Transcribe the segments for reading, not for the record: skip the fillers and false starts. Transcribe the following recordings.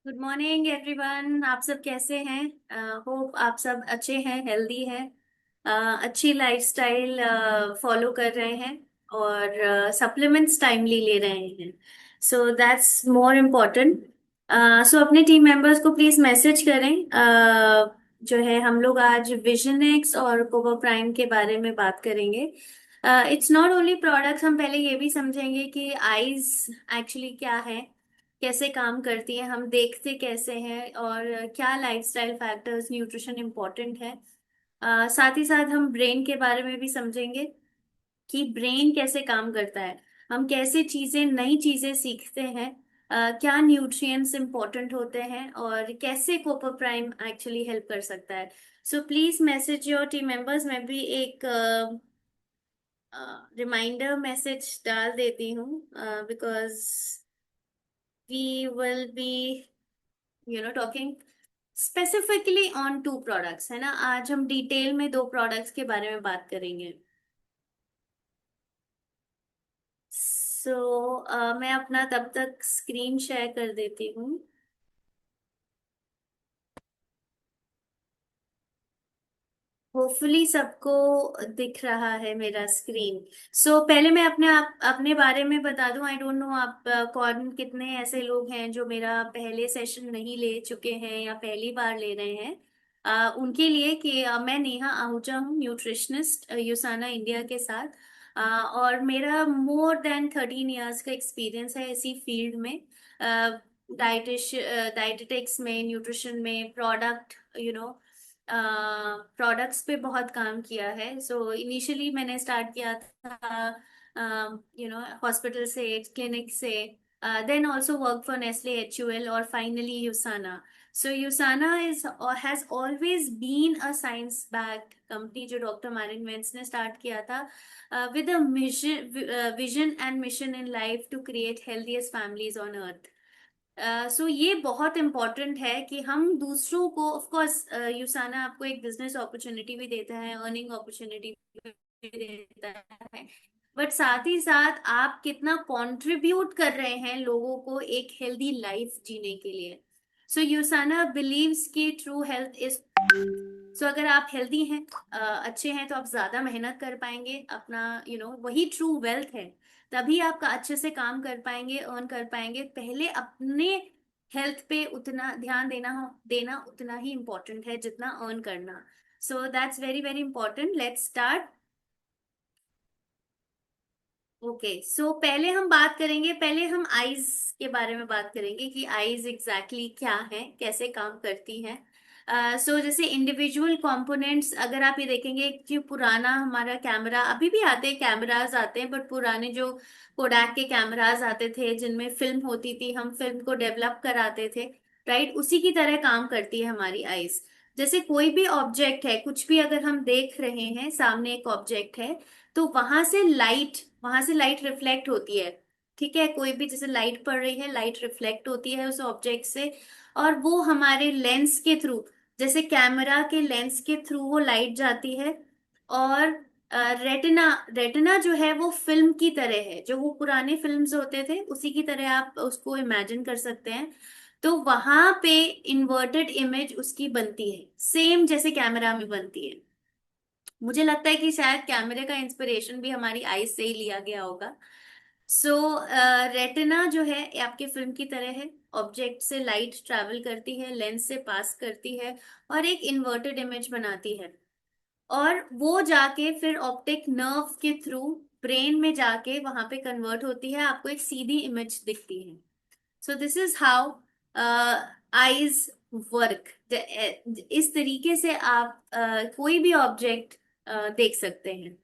Good morning everyone. आप सब कैसे हैं? होप आप सब अच्छे हैं, हेल्दी हैं, अच्छी लाइफस्टाइल फॉलो कर रहे हैं और सप्लीमेंट्स टाइमली ले रहे हैं। So that's more important. So अपने टीम मेंबर्स को प्लीज मैसेज करें। जो है हम लोग आज विजन एक्स और कोबा प्राइम के बारे में बात करेंगे। इट्स नॉट ओनली प्रोडक्ट्स, हम पहले ये भी समझेंगे कि आईज एक्चुअली क्या है, कैसे काम करती है, हम देखते कैसे हैं और क्या लाइफस्टाइल फैक्टर्स, न्यूट्रिशन इम्पोर्टेंट है। साथ ही साथ हम ब्रेन के बारे में भी समझेंगे कि ब्रेन कैसे काम करता है, हम कैसे चीजें, नई चीजें सीखते हैं, क्या न्यूट्रिएंट्स इम्पोर्टेंट होते हैं और कैसे कोपर प्राइम एक्चुअली हेल्प कर सकता है। So please message your team members. मैं भी एक रिमाइंडर मैसेज डाल देती हूँ because we will be talking specifically on two products, है ना। आज हम डिटेल में दो प्रोडक्ट्स के बारे में बात करेंगे। मैं अपना तब तक स्क्रीन शेयर कर देती हूँ। होपफुली सबको दिख रहा है मेरा स्क्रीन। पहले मैं अपने बारे में बता दूं। आई डोंट नो आप कौन, कितने ऐसे लोग हैं जो मेरा पहले सेशन नहीं ले चुके हैं या पहली बार ले रहे हैं। उनके लिए कि मैं नेहा आहूजा हूँ, न्यूट्रिशनिस्ट यूसाना इंडिया के साथ। और मेरा मोर देन 13 इयर्स का एक्सपीरियंस है इसी फील्ड में। डाइटिटिक्स में, न्यूट्रिशन में, प्रोडक्ट प्रोडक्ट्स पे बहुत काम किया है। इनिशियली मैंने स्टार्ट किया था हॉस्पिटल से, क्लिनिक से, then also work for Nestle HUL और finally Usana. Usana is has always been a science backed company जो डॉक्टर मारिन वेंस ने स्टार्ट किया था with a vision and mission in life to create healthiest families on earth. ये बहुत important है कि हम दूसरों को, ऑफ कोर्स यूसाना आपको एक बिजनेस अपॉर्चुनिटी भी देता है, अर्निंग अपॉर्चुनिटी भी देता है, बट साथ ही साथ आप कितना कंट्रीब्यूट कर रहे हैं लोगों को एक हेल्दी लाइफ जीने के लिए। यूसाना बिलीव्स कि ट्रू हेल्थ इज, अगर आप हेल्दी हैं, अच्छे हैं, तो आप ज्यादा मेहनत कर पाएंगे अपना, वही ट्रू वेल्थ है। तभी आपका अच्छे से काम कर पाएंगे, अर्न कर पाएंगे। पहले अपने हेल्थ पे उतना ध्यान देना उतना ही इम्पोर्टेंट है जितना अर्न करना। That's very very important. Let's start. Okay, पहले हम बात करेंगे, पहले हम आईज के बारे में बात करेंगे कि आईज एग्जैक्टली क्या है, कैसे काम करती हैं। जैसे इंडिविजुअल कंपोनेंट्स अगर आप ये देखेंगे, जो पुराना हमारा कैमरा, अभी भी आते हैं कैमराज आते हैं, बट पुराने जो कोडैक के कैमराज आते थे जिनमें फिल्म होती थी, हम फिल्म को डेवलप कराते थे, राइट, उसी की तरह काम करती है हमारी आईज। जैसे कोई भी ऑब्जेक्ट है, कुछ भी अगर हम देख रहे हैं, सामने एक ऑब्जेक्ट है, तो वहां से लाइट रिफ्लेक्ट होती है। ठीक है, कोई भी जैसे लाइट पड़ रही है, लाइट रिफ्लेक्ट होती है उस ऑब्जेक्ट से, और वो हमारे लेंस के थ्रू, जैसे कैमरा के लेंस के थ्रू वो लाइट जाती है। और रेटिना रेटिना जो है वो फिल्म की तरह है, जो वो पुराने फिल्म्स होते थे उसी की तरह आप उसको इमेजिन कर सकते हैं। तो वहां पे इन्वर्टेड इमेज उसकी बनती है, सेम जैसे कैमरा में बनती है। मुझे लगता है कि शायद कैमरे का इंस्पिरेशन भी हमारी आईज से ही लिया गया होगा। सो रेटिना जो है ये आपके फिल्म की तरह है। ऑब्जेक्ट से लाइट ट्रैवल करती है, लेंस से पास करती है और एक इन्वर्टेड इमेज बनाती है। और वो जाके फिर ऑप्टिक नर्व के थ्रू ब्रेन में जाके वहां पे कन्वर्ट होती है, आपको एक सीधी इमेज दिखती है। This is how eyes work. इस तरीके से आप कोई भी ऑब्जेक्ट देख सकते हैं,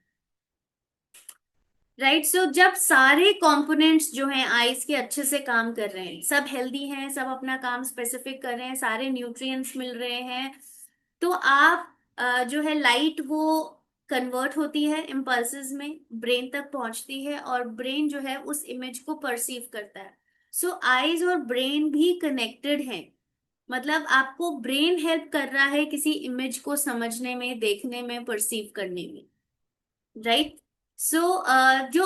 राइट। जब सारे कंपोनेंट्स जो हैं आईज के अच्छे से काम कर रहे हैं, सब हेल्दी हैं, सब अपना काम स्पेसिफिक कर रहे हैं, सारे न्यूट्रिएंट्स मिल रहे हैं, तो आप जो है लाइट वो कन्वर्ट होती है इम्पल्सेस में, ब्रेन तक पहुंचती है और ब्रेन जो है उस इमेज को परसीव करता है। आईज और ब्रेन भी कनेक्टेड हैं। मतलब आपको ब्रेन हेल्प कर रहा है किसी इमेज को समझने में, देखने में, परसीव करने में, राइट। जो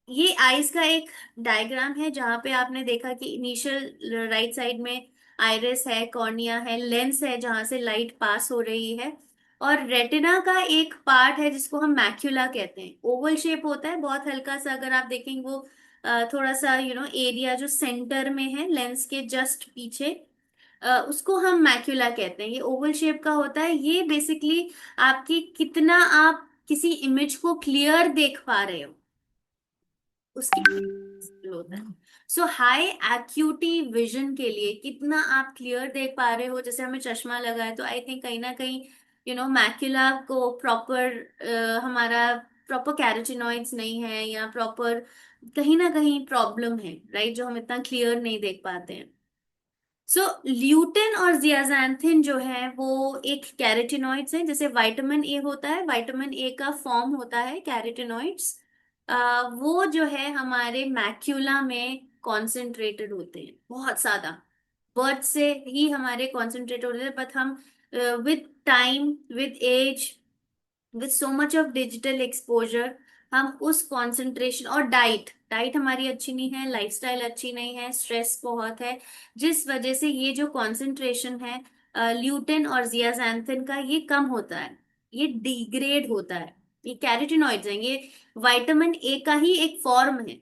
ये आइस का एक डायग्राम है, जहां पे आपने देखा कि इनिशियल राइट साइड में आइरिस है, कॉर्निया है, लेंस है जहां से लाइट पास हो रही है, और रेटिना का एक पार्ट है जिसको हम मैक्यूला कहते हैं। ओवल शेप होता है, बहुत हल्का सा, अगर आप देखेंगे वो थोड़ा सा एरिया जो सेंटर में है लेंस के जस्ट पीछे, उसको हम मैक्यूला कहते हैं। ये ओवल शेप का होता है। ये बेसिकली आपकी कितना आप किसी इमेज को क्लियर देख पा रहे हो उसकी होता है। सो हाई एक्यूटी विजन के लिए कितना आप क्लियर देख पा रहे हो, जैसे हमें चश्मा लगा है तो आई थिंक कहीं ना कहीं मैक्यूला को प्रॉपर हमारा प्रॉपर कैरोटिनॉइड्स नहीं है, या प्रॉपर कहीं ना कहीं प्रॉब्लम है, राइट, जो हम इतना क्लियर नहीं देख पाते हैं। सो ल्यूटिन और जियाज़ैंथिन जो है वो एक कैरोटिनॉइड्स है। जैसे विटामिन ए होता है, विटामिन ए का फॉर्म होता है कैरोटिनॉइड्स। वो जो है हमारे मैक्यूला में कॉन्सेंट्रेटेड होते हैं बहुत ज्यादा, बर्थ से ही हमारे कॉन्सेंट्रेट होते हैं। बट हम with time, with age, with so much of digital exposure, हम उस कंसंट्रेशन, और डाइट डाइट हमारी अच्छी नहीं है, लाइफस्टाइल अच्छी नहीं है, स्ट्रेस बहुत है, जिस वजह से ये जो कंसंट्रेशन है ल्यूटिन और जियाज़ैंथिन का, ये कम होता है, ये डिग्रेड होता है। ये कैरोटिनॉइड्स हैं, ये विटामिन ए का ही एक फॉर्म है,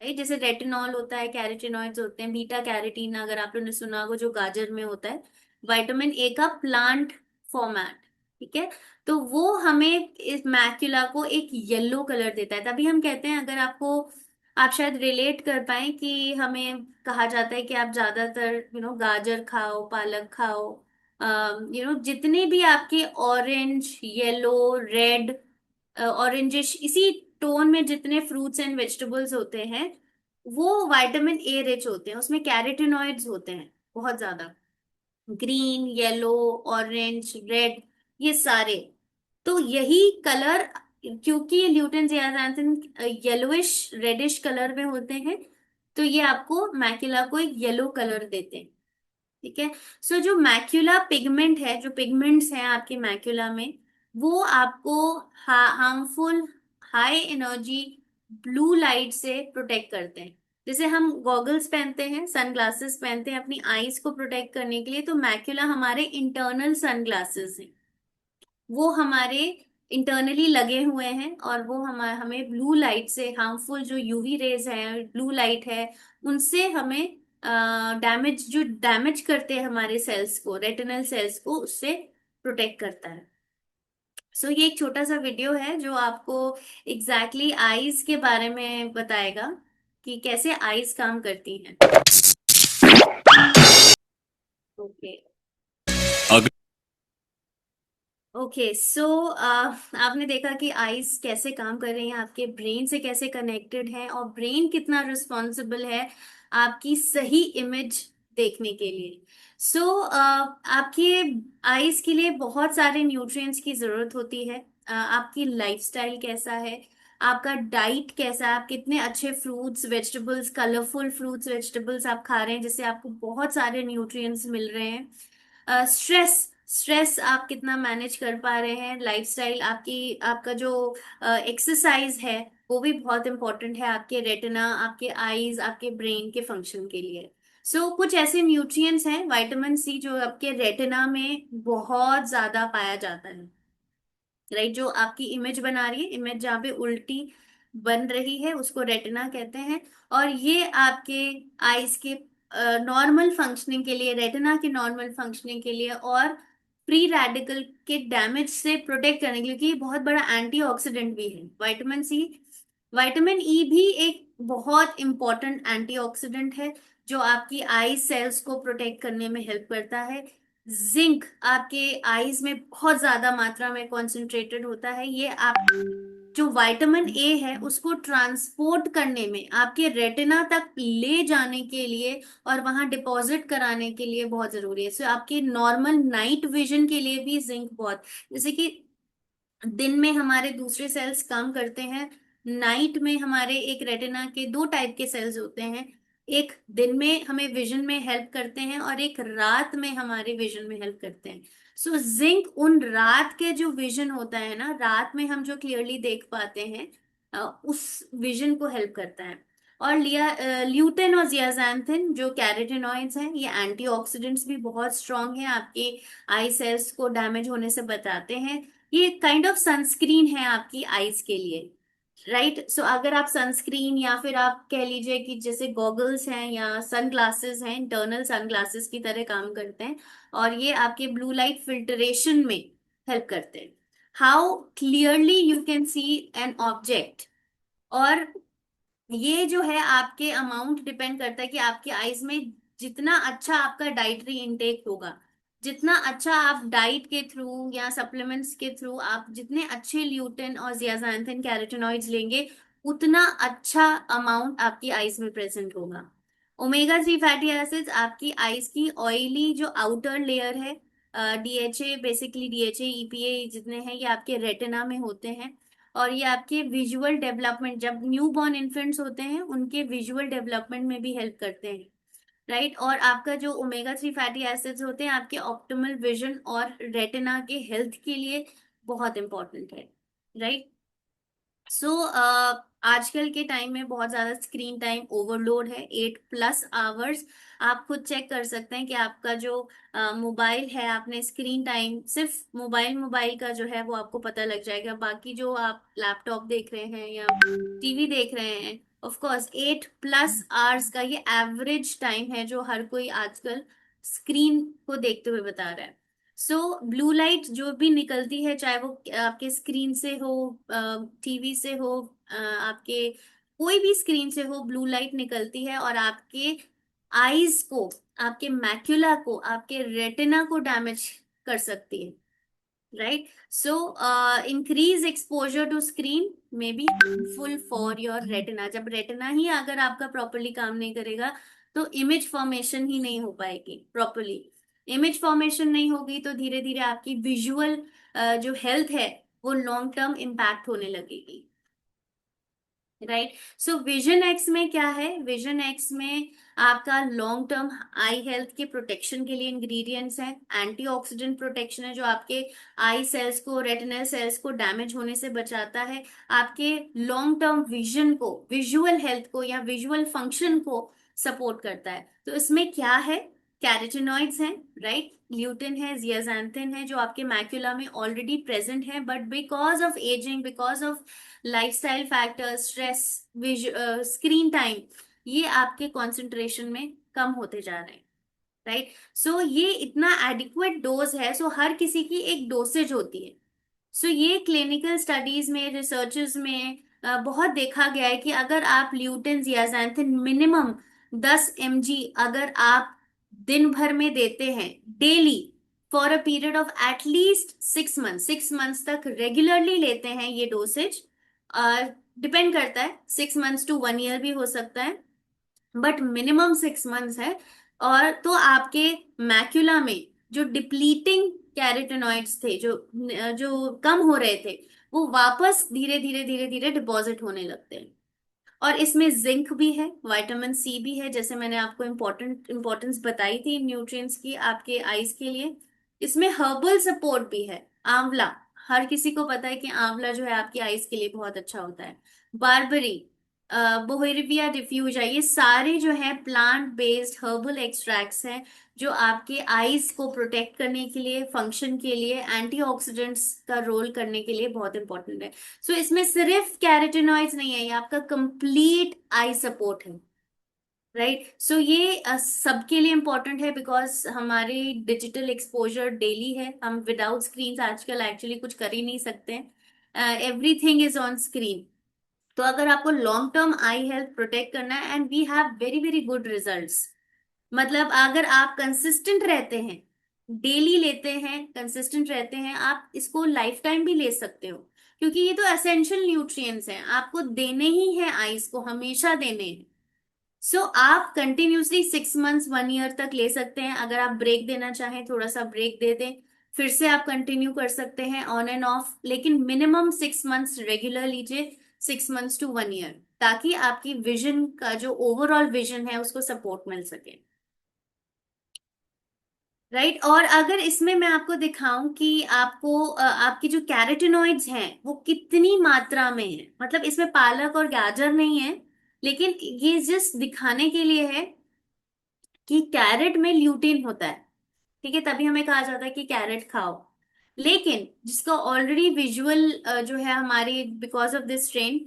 राइट। जैसे रेटिनॉल होता है, कैरोटिनॉइड्स होते हैं, बीटा कैरोटीन अगर आप लोगों ने सुना होगा जो गाजर में होता है, विटामिन ए का प्लांट फॉर्मेट, ठीक है। तो वो हमें इस मैक्यूला को एक येलो कलर देता है। तभी हम कहते हैं, अगर आपको, आप शायद रिलेट कर पाए कि हमें कहा जाता है कि आप ज्यादातर गाजर खाओ, पालक खाओ, जितने भी आपके ऑरेंज, येलो, रेड, ऑरेंजिश इसी टोन में जितने फ्रूट्स एंड वेजिटेबल्स होते हैं, वो विटामिन ए रिच होते हैं, उसमें कैरोटिनॉइड्स होते हैं बहुत ज्यादा। ग्रीन, येलो, ऑरेंज, रेड, ये सारे, तो यही कलर, क्योंकि ये ल्यूटेन जियाज़ैंथिन येलोइश रेडिश कलर में होते हैं, तो ये आपको मैक्यूला को एक येलो कलर देते हैं, ठीक है। सो जो मैक्यूला पिगमेंट है, जो पिगमेंट्स हैं आपके मैक्यूला में, वो आपको harmful high energy blue light से प्रोटेक्ट करते हैं। जैसे हम गॉगल्स पहनते हैं, सनग्लासेस पहनते हैं अपनी आईज को प्रोटेक्ट करने के लिए, तो मैक्यूला हमारे इंटरनल सनग्लासेस हैं, वो हमारे इंटरनली लगे हुए हैं, और वो हमें ब्लू लाइट से, हार्मफुल जो यूवी रेज है, ब्लू लाइट है, उनसे हमें डैमेज, जो डैमेज करते हैं हमारे सेल्स को, रेटिनल सेल्स को, उससे प्रोटेक्ट करता है। सो ये एक छोटा सा वीडियो है जो आपको एग्जैक्टली आईज के बारे में बताएगा कि कैसे आईज काम करती हैं। ओके। ओके, सो आपने देखा कि आईज कैसे काम कर रही हैं, आपके ब्रेन से कैसे कनेक्टेड है, और ब्रेन कितना रिस्पॉन्सिबल है आपकी सही इमेज देखने के लिए। सो आपके आईज के लिए बहुत सारे न्यूट्रिएंट्स की जरूरत होती है। आपकी लाइफस्टाइल कैसा है, आपका डाइट कैसा है, आप कितने अच्छे fruits vegetables, colourful fruits vegetables आप खा रहे हैं जिससे आपको बहुत सारे न्यूट्रिएंट्स मिल रहे हैं। स्ट्रेस स्ट्रेस आप कितना मैनेज कर पा रहे हैं, लाइफस्टाइल आपकी, आपका जो एक्सरसाइज है वो भी बहुत इंपॉर्टेंट है आपके रेटिना, आपके आईज, आपके ब्रेन के फंक्शन के लिए। कुछ ऐसे न्यूट्रिएंट्स हैं, विटामिन सी जो आपके रेटिना में बहुत ज्यादा पाया जाता है, राइट, जो आपकी इमेज बना रही है, इमेज जहाँ पे उल्टी बन रही है उसको रेटिना कहते हैं। और ये आपके आईज के नॉर्मल फंक्शनिंग के लिए, रेटिना के नॉर्मल फंक्शनिंग के लिए, और फ्री रेडिकल के डैमेज से प्रोटेक्ट करने के लिए, क्योंकि ये बहुत बड़ा एंटीऑक्सीडेंट भी है विटामिन सी। विटामिन ई भी एक बहुत इंपॉर्टेंट एंटीऑक्सीडेंट है जो आपकी आई सेल्स को प्रोटेक्ट करने में हेल्प करता है। जिंक आपके आईज में बहुत ज्यादा मात्रा में कॉन्सेंट्रेटेड होता है, ये आप जो विटामिन ए है उसको ट्रांसपोर्ट करने में, आपके रेटिना तक ले जाने के लिए और वहां डिपॉजिट कराने के लिए बहुत जरूरी है। आपके नॉर्मल नाइट विजन के लिए भी जिंक बहुत, जैसे कि दिन में हमारे दूसरे सेल्स काम करते हैं, नाइट में हमारे एक रेटिना के दो टाइप के सेल्स होते हैं, एक दिन में हमें विजन में हेल्प करते हैं और एक रात में हमारे विजन में हेल्प करते हैं। जिंक उन रात के जो विजन होता है ना, रात में हम जो क्लियरली देख पाते हैं, उस विजन को हेल्प करता है। और लिया ल्यूटेन और जियाज़ैंथिन जो कैरोटीनॉइड्स हैं, ये एंटीऑक्सीडेंट्स भी बहुत स्ट्रांग हैं, आपके आई सेल्स को डैमेज होने से बचाते हैं। ये काइंड ऑफ सनस्क्रीन है आपकी आईज के लिए, राइट। सो अगर आप सनस्क्रीन या फिर आप कह लीजिए कि जैसे गॉगल्स हैं या सन ग्लासेस हैं, इंटरनल सन ग्लासेस की तरह काम करते हैं, और ये आपके ब्लू लाइट फिल्टरेशन में हेल्प करते हैं। How clearly you can see an object, और ये जो है आपके अमाउंट डिपेंड करता है कि आपकी आईज में जितना अच्छा आपका डाइटरी इनटेक होगा, जितना अच्छा आप डाइट के थ्रू या सप्लीमेंट्स के थ्रू आप जितने अच्छे ल्यूटेन और जियाज़ैंथिन कैरोटीनॉइड्स लेंगे, उतना अच्छा अमाउंट आपकी आईज में प्रेजेंट होगा। ओमेगा 3 फैटी एसिड्स आपकी आईज की ऑयली जो आउटर लेयर है, डीएचए, बेसिकली डीएचए ईपीए जितने हैं ये आपके रेटिना में होते हैं, और ये आपके विजुअल डेवलपमेंट, जब न्यू बॉर्न इन्फेंट्स होते हैं उनके विजुअल डेवलपमेंट में भी हेल्प करते हैं, राइट। और आपका जो ओमेगा 3 फैटी एसिड्स होते हैं आपके ऑप्टिमल विजन और रेटिना के हेल्थ के लिए बहुत इंपॉर्टेंट है, राइट। सो आजकल के टाइम में बहुत ज्यादा स्क्रीन टाइम ओवरलोड है, 8+ आवर्स। आप खुद चेक कर सकते हैं कि आपका जो मोबाइल है, आपने स्क्रीन टाइम सिर्फ मोबाइल का जो है वो आपको पता लग जाएगा, बाकी जो आप लैपटॉप देख रहे हैं या टीवी देख रहे हैं, ऑफ कोर्स 8+ आवर्स का ये एवरेज टाइम है जो हर कोई आजकल स्क्रीन को देखते हुए बता रहा है। सो ब्लू लाइट जो भी निकलती है, चाहे वो आपके स्क्रीन से हो, टीवी से हो, आपके कोई भी स्क्रीन से हो, ब्लू लाइट निकलती है और आपके आईज को, आपके मैक्युला को, आपके रेटिना को डैमेज कर सकती है, right. So increase exposure to screen may be full for your retina. जब रेटिना ही अगर आपका प्रॉपरली काम नहीं करेगा तो इमेज फॉर्मेशन ही नहीं हो पाएगी प्रॉपरली। इमेज फॉर्मेशन नहीं होगी तो धीरे धीरे आपकी विजुअल जो हेल्थ है वो लॉन्ग टर्म इम्पैक्ट होने लगेगी, राइट। सो विजन एक्स में क्या है, विजन एक्स में आपका लॉन्ग टर्म आई हेल्थ के प्रोटेक्शन के लिए इंग्रेडिएंट्स हैं। एंटीऑक्सीडेंट प्रोटेक्शन है जो आपके आई सेल्स को, रेटिनल सेल्स को डैमेज होने से बचाता है, आपके लॉन्ग टर्म विजन को, विजुअल हेल्थ को या विजुअल फंक्शन को सपोर्ट करता है। तो इसमें क्या है, कैरोटीनॉइड्स हैं, राइट, ल्यूटिन है, जियाज़ैंथिन है जो आपके मैक्युला में ऑलरेडी प्रेजेंट है, but because of ageing, because of lifestyle factors, stress, screen time, ये आपके कंसंट्रेशन में कम होते जा रहे हैं, राइट। सो ये इतना एडिक्वेट डोज है, सो हर किसी की एक डोसेज होती है। सो ये क्लिनिकल स्टडीज में, रिसर्चेस में बहुत देखा गया है कि अगर आप ल्यूटिन जियाज़ैंथिन मिनिमम 10 mg अगर आप दिन भर में देते हैं daily for a period of at least 6 months, 6 months तक रेगुलरली लेते हैं ये डोसेज, डिपेंड करता है, 6 मंथ्स to 1 year भी हो सकता है, बट मिनिमम 6 मंथ्स है। और तो आपके मैक्युला में जो डिप्लीटिंग कैरोटीनॉइड्स थे, जो जो कम हो रहे थे, वो वापस धीरे धीरे धीरे धीरे डिपॉजिट होने लगते हैं। और इसमें जिंक भी है, विटामिन सी भी है, जैसे मैंने आपको इम्पोर्टेंस बताई थी न्यूट्रिएंट्स की आपके आईज के लिए। इसमें हर्बल सपोर्ट भी है। आंवला, हर किसी को पता है कि आंवला जो है आपकी आईज के लिए बहुत अच्छा होता है। बारबरी, बोहेरिया डिफ्यूजा, ये सारे जो है प्लांट बेस्ड हर्बल एक्सट्रैक्ट्स हैं जो आपके आईज को प्रोटेक्ट करने के लिए, फंक्शन के लिए, एंटीऑक्सीडेंट्स का रोल करने के लिए बहुत इंपॉर्टेंट है। सो इसमें सिर्फ कैरोटीनॉइड्स नहीं है, ये आपका कंप्लीट आई सपोर्ट है, राइट। सो ये सबके लिए इंपॉर्टेंट है बिकॉज हमारी डिजिटल एक्सपोजर डेली है, हम विदाउट स्क्रीन आजकल एक्चुअली कुछ कर ही नहीं सकते हैं, एवरीथिंग इज ऑन स्क्रीन। तो अगर आपको long term eye health protect करना है, and we have very very good results, मतलब अगर आप कंसिस्टेंट रहते हैं, डेली लेते हैं, कंसिस्टेंट रहते हैं, आप इसको लाइफ टाइम भी ले सकते हो, क्योंकि ये तो एसेंशियल न्यूट्रिएंट्स हैं, आपको देने ही है, आइस को हमेशा देने हैं। सो आप कंटिन्यूसली 6 मंथ्स 1 year तक ले सकते हैं। अगर आप ब्रेक देना चाहें, थोड़ा सा ब्रेक दे दें, फिर से आप कंटिन्यू कर सकते हैं ऑन एंड ऑफ, लेकिन मिनिमम 6 मंथ्स रेगुलर लीजिए, 6 months to 1 year, ताकि आपकी विजन का जो ओवरऑल विजन है उसको सपोर्ट मिल सके, राइट। और अगर इसमें मैं आपको दिखाऊं कि आपको आपकी जो कैरोटीनॉइड्स हैं वो कितनी मात्रा में है, मतलब इसमें पालक और गाजर नहीं है, लेकिन ये जस्ट दिखाने के लिए है कि कैरेट में ल्यूटीन होता है, ठीक है, तभी हमें कहा जाता है कि कैरेट खाओ। लेकिन जिसका ऑलरेडी विजुअल जो है हमारी, बिकॉज ऑफ दिस ट्रेंड,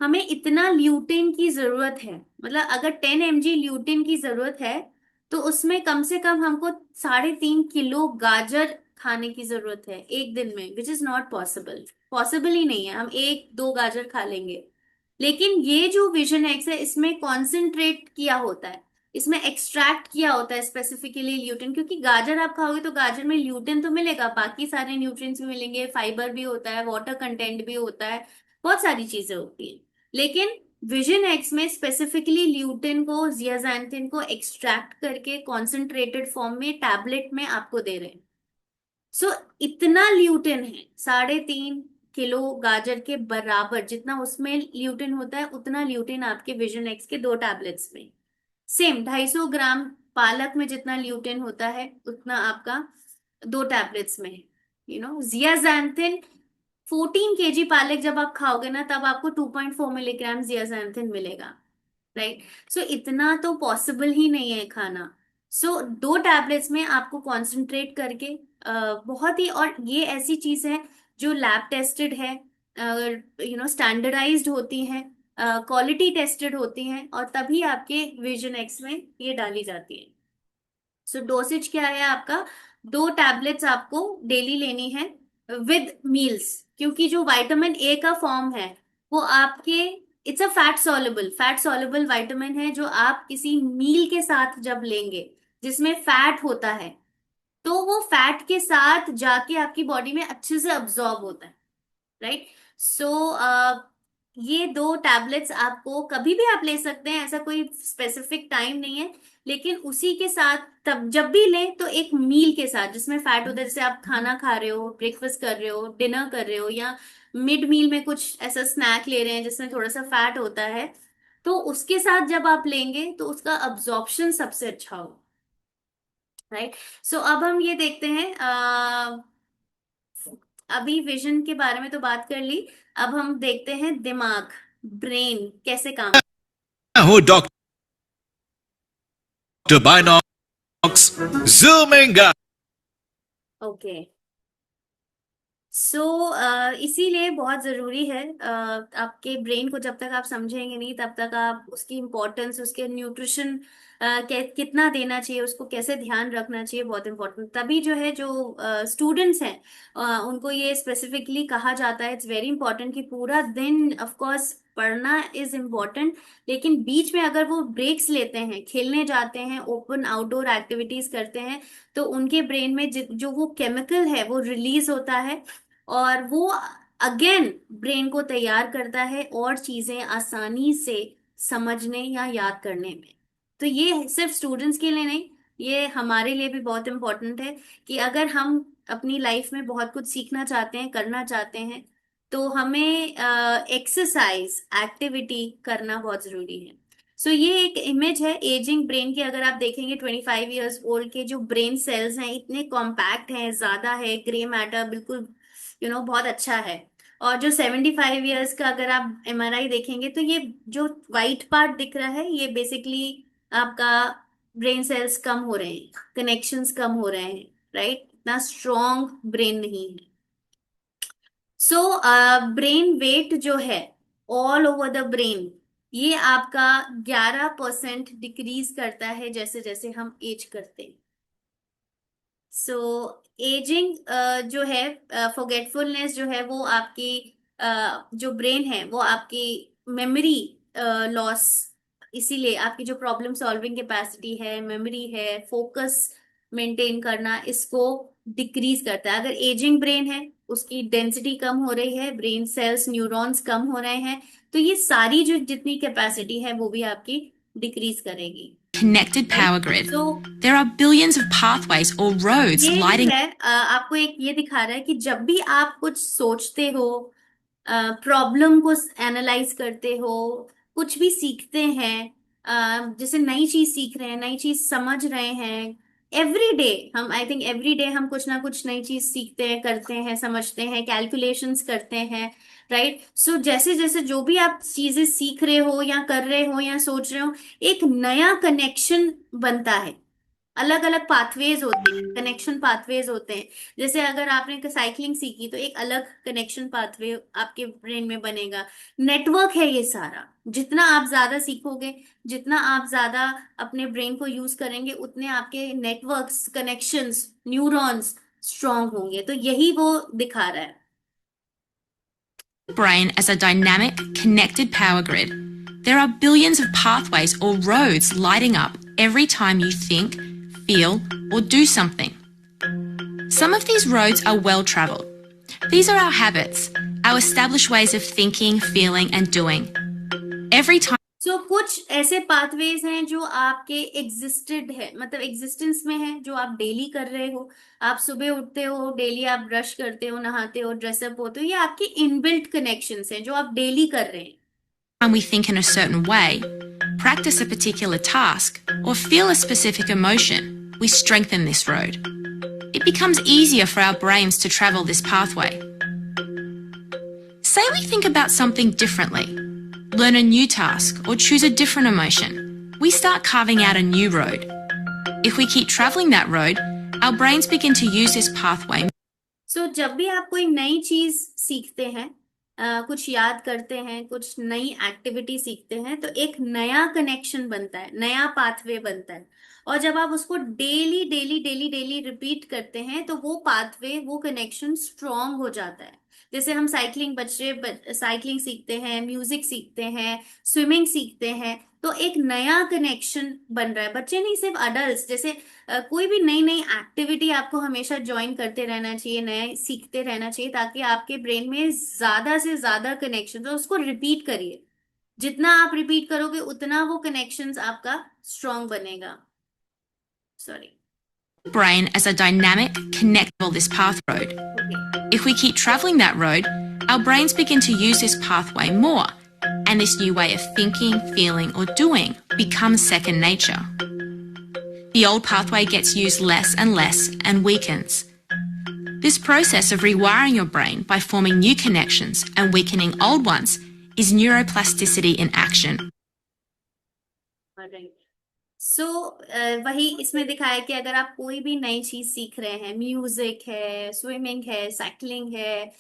हमें इतना ल्यूटिन की जरूरत है, मतलब अगर 10 mg ल्यूटिन की जरूरत है तो उसमें कम से कम हमको 3.5 किलो गाजर खाने की जरूरत है एक दिन में, which is not possible. Possible ही नहीं है, हम एक दो गाजर खा लेंगे। लेकिन ये जो विजन एक्स है इसमें कॉन्सेंट्रेट किया होता है, इसमें एक्सट्रैक्ट किया होता है स्पेसिफिकली ल्यूटिन, क्योंकि गाजर आप खाओगे तो गाजर में ल्यूटिन तो मिलेगा, बाकी सारे न्यूट्रिएंट्स भी मिलेंगे, फाइबर भी होता है, वाटर कंटेंट भी होता है, बहुत सारी चीजें होती हैं। लेकिन विजन एक्स में स्पेसिफिकली ल्यूटिन को, जियाजैंथिन को एक्सट्रैक्ट करके कॉन्सेंट्रेटेड फॉर्म में टैबलेट में आपको दे रहे हैं। सो इतना ल्यूटिन है, 3.5 किलो गाजर के बराबर, जितना उसमें ल्यूटिन होता है उतना ल्यूटिन आपके विजन एक्स के 2 टैबलेट्स में। सेम 250 ग्राम पालक में जितना ल्यूटेन होता है उतना आपका 2 टैबलेट्स में है। जियाजैंथिन, 14 kg पालक जब आप खाओगे ना तब आपको 2.4 मिलीग्राम जियाजैंथिन मिलेगा, राइट। सो इतना तो पॉसिबल ही नहीं है खाना। सो 2 टैबलेट्स में आपको कॉन्सेंट्रेट करके बहुत ही, और ये ऐसी चीज है जो लैब टेस्टेड है, स्टैंडर्डाइज्ड होती हैं, क्वालिटी टेस्टेड होती हैं, और तभी आपके विजन एक्स में ये डाली जाती है। सो डोसेज क्या है आपका, 2 टैबलेट्स आपको डेली लेनी है विद मील्स, क्योंकि जो विटामिन ए का फॉर्म है वो आपके, it's a fat soluble vitamin है, जो आप किसी मील के साथ जब लेंगे जिसमें फैट होता है तो वो फैट के साथ जाके आपकी बॉडी में अच्छे से अब्जॉर्ब होता है, राइट। सो ये 2 टैबलेट्स आपको कभी भी आप ले सकते हैं, ऐसा कोई स्पेसिफिक टाइम नहीं है, लेकिन उसी के साथ तब जब भी लें तो एक मील के साथ जिसमें फैट होता है, जैसे आप खाना खा रहे हो, ब्रेकफास्ट कर रहे हो, डिनर कर रहे हो, या मिड मील में कुछ ऐसा स्नैक ले रहे हैं जिसमें थोड़ा सा फैट होता है, तो उसके साथ जब आप लेंगे तो उसका अब्जॉर्प्शन सबसे अच्छा हो, राइट। सो अब हम ये देखते हैं, अभी विजन के बारे में तो बात कर ली, अब हम देखते हैं दिमाग, ब्रेन कैसे काम। हूँ डॉक्टर बाइनॉक्स जूमिंग। ओके। सो इसीलिए बहुत जरूरी है, आपके ब्रेन को जब तक आप समझेंगे नहीं तब तक आप उसकी इम्पोर्टेंस, उसके न्यूट्रिशन कितना देना चाहिए, उसको कैसे ध्यान रखना चाहिए, बहुत इंपॉर्टेंट। तभी जो है, जो स्टूडेंट्स हैं उनको ये स्पेसिफिकली कहा जाता है, इट्स वेरी इंपॉर्टेंट कि पूरा दिन ऑफ कोर्स पढ़ना इज इम्पोर्टेंट, लेकिन बीच में अगर वो ब्रेक्स लेते हैं, खेलने जाते हैं, ओपन आउटडोर एक्टिविटीज करते हैं, तो उनके ब्रेन में जो वो केमिकल है वो रिलीज होता है, और वो अगेन ब्रेन को तैयार करता है और चीजें आसानी से समझने या याद करने में। तो ये सिर्फ स्टूडेंट्स के लिए नहीं, ये हमारे लिए भी बहुत इंपॉर्टेंट है कि अगर हम अपनी लाइफ में बहुत कुछ सीखना चाहते हैं, करना चाहते हैं, तो हमें एक्सरसाइज, एक्टिविटी करना बहुत जरूरी है। सो ये एक इमेज है एजिंग ब्रेन की, अगर आप देखेंगे 25 ईयर्स ओल्ड के जो ब्रेन सेल्स हैं इतने कॉम्पैक्ट हैं, ज्यादा है, ग्रे मैटर बिल्कुल बहुत अच्छा है। और जो 75 ईयर्स का अगर आप एमआरआई देखेंगे तो ये जो व्हाइट पार्ट दिख रहा है ये बेसिकली आपका ब्रेन सेल्स कम हो रहे हैं, कनेक्शंस कम हो रहे हैं, राइट, इतना स्ट्रॉन्ग ब्रेन नहीं है। सो ब्रेन वेट जो है ऑल ओवर द ब्रेन, ये आपका 11% डिक्रीज करता है जैसे जैसे हम एज करते हैं। सो एजिंग जो है, फॉरगेटफुलनेस जो है वो आपकी, जो ब्रेन है वो आपकी मेमोरी लॉस, इसीलिए आपकी जो प्रॉब्लम सॉल्विंग कैपेसिटी है, मेमोरी है, फोकस मेंटेन करना, इसको डिक्रीज करता है। अगर एजिंग ब्रेन है, उसकी डेंसिटी कम हो रही है, ब्रेन सेल्स, न्यूरॉन्स कम हो रहे हैं, तो ये सारी जो जितनी कैपेसिटी है वो भी आपकी डिक्रीज करेगी। Connected power grid. So There are billions of pathways or roads ये जो lighting. है आपको एक ये दिखा रहा है कि जब भी आप कुछ सोचते हो, प्रॉब्लम को एनालाइज करते हो, कुछ भी सीखते हैं, जैसे नई चीज सीख रहे हैं, नई चीज समझ रहे हैं, एवरी डे हम, आई थिंक एवरी डे हम कुछ ना कुछ नई चीज सीखते हैं, करते हैं, समझते हैं, कैलकुलेशंस करते हैं, राइट। सो जैसे जैसे जो भी आप चीजें सीख रहे हो या कर रहे हो या सोच रहे हो, एक नया कनेक्शन बनता है। अलग अलग पाथवेज होते हैं, कनेक्शन पाथवेज होते हैं। जैसे अगर आपने साइकिलिंग सीखी तो एक अलग कनेक्शन पाथवे आपके ब्रेन में बनेगा। नेटवर्क है ये सारा। जितना आप ज्यादा सीखोगे, जितना आप ज्यादा अपने ब्रेन को यूज करेंगे, उतने आपके नेटवर्क्स, कनेक्शंस, न्यूरॉन्स स्ट्रांग होंगे। तो यही वो दिखा रहा है। Brain as a dynamic, connected power grid. There are billions of pathways or roads lighting up every time you think, feel, or do something. Some of these roads are well travelled. These are our habits, our established ways of thinking, feeling, and doing. Every time सो कुछ ऐसे pathways हैं जो आपके existed है, मतलब existence में है, जो आप डेली कर रहे हो। आप सुबह उठते हो, डेली आप ब्रश करते हो, नहाते हो, ड्रेसअप होते हो, ये आपके इनबिल्ट कनेक्शंस हैं जो आप डेली कर रहे हैं। we think in a certain way, practice a particular task, or feel a specific emotion, we strengthen this road. It becomes easier for our brains to travel this pathway. Say we think about something differently, learn a new task, or choose a different emotion. We start carving out a new road. If we keep travelling that road, our brains begin to use this pathway. सो जब भी आप कोई नई चीज सीखते हैं, कुछ याद करते हैं, कुछ नई एक्टिविटी सीखते हैं, तो एक नया कनेक्शन बनता है, नया पाथवे बनता है। और जब आप उसको daily daily daily daily repeat करते हैं, तो वो पाथवे, वो कनेक्शन स्ट्रांग हो जाता है। जैसे हम साइकिलिंग, बच्चे साइकिलिंग सीखते हैं, म्यूजिक सीखते हैं, स्विमिंग सीखते हैं, तो एक नया कनेक्शन बन रहा है। बच्चे नहीं, सिर्फ अडल्ट। जैसे कोई भी नई नई एक्टिविटी आपको हमेशा ज्वाइन करते रहना चाहिए, नए सीखते रहना चाहिए, ताकि आपके ब्रेन में ज्यादा से ज्यादा कनेक्शन, तो उसको रिपीट करिए। जितना आप रिपीट करोगे, उतना वो कनेक्शंस आपका स्ट्रांग बनेगा। Sorry. Brain as a dynamic, connectable this path road. Okay. If we keep travelling that road, our brains begin to use this pathway more, and this new way of thinking, feeling, or doing becomes second nature. The old pathway gets used less and less and weakens. This process of rewiring your brain by forming new connections and weakening old ones is neuroplasticity in action. Right. So वही इसमें दिखाया कि अगर आप कोई भी नई चीज सीख रहे हैं, म्यूजिक है, स्विमिंग है, साइकिलिंग है,